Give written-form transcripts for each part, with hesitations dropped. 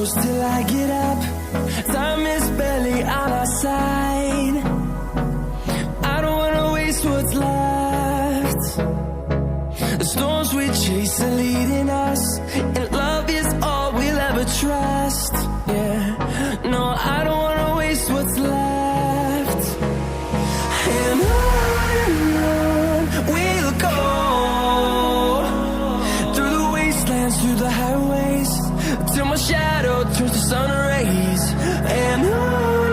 close till I get up. Time is barely on our side. I don't wanna waste what's left. The storms we chase are leading us, and love is all we'll ever trust. Yeah, no, I don't wanna waste what's left. And on we'll go, through the wastelands, through the highways, till my shadow turns to sun rays. And on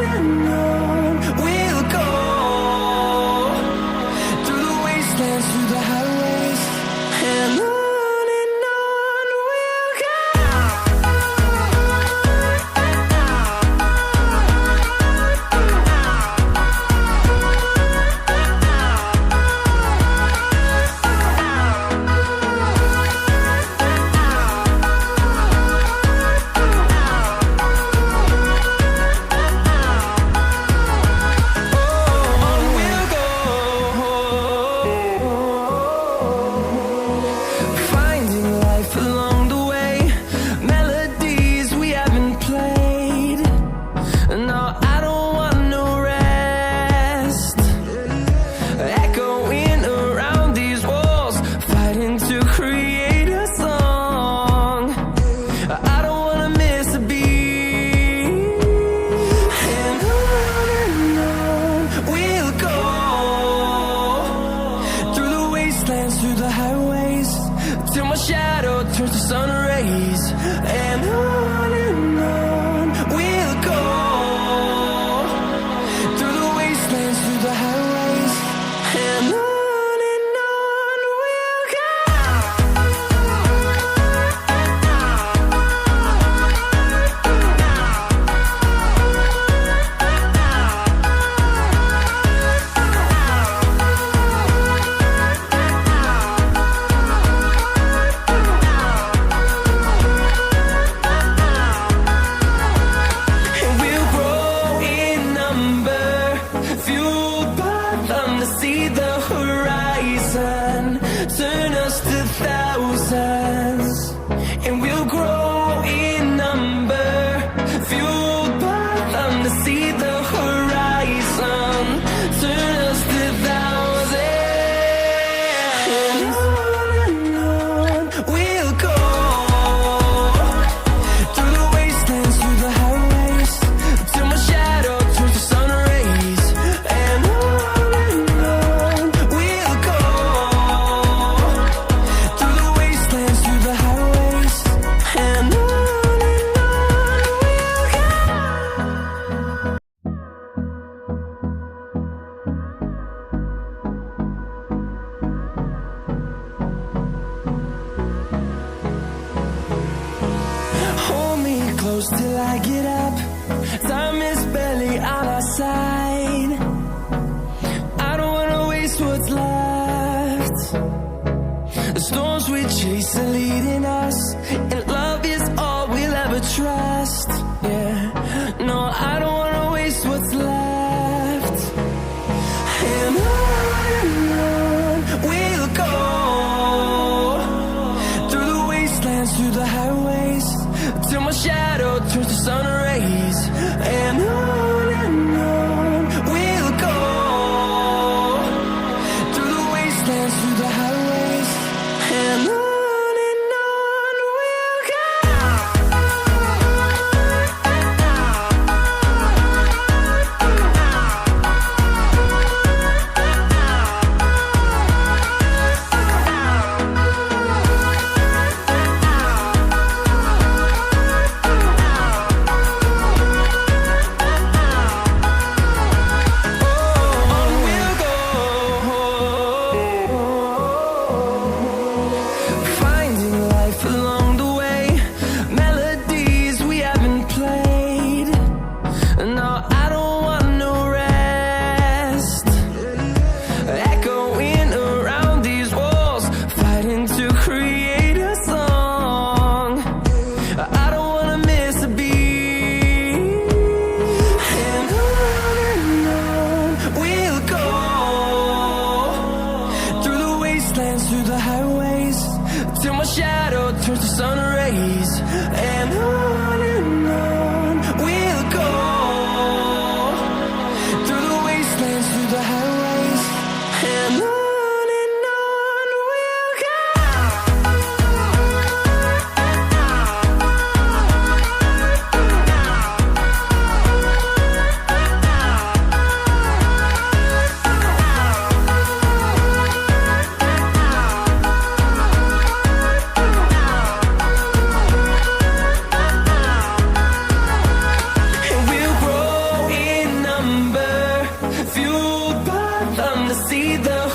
we'll go, through the wastelands, through the highways, and on we'll go. Through the highways, till my shadow turns to sun rays. And on we'll go, through the wastelands, through the highways, and on we'll go. See the horizon, turn us to thousands, and we'll grow in number, fueled by them to see the horizon, turn us to thousands, and on we'll go, through the wastelands, through the highways, till my shadow turns to sun rays. And close till I get up. Time is barely on our side. I don't wanna waste what's left. The storms we chase are leading us, and love is all we'll ever trust. Yeah, no, I don't wanna waste what's left. And on we'll go, through the wastelands, through the highways, till my shadow turns to sun rays. And on we'll go, through the wastelands, through the highways, and on we'll go. see the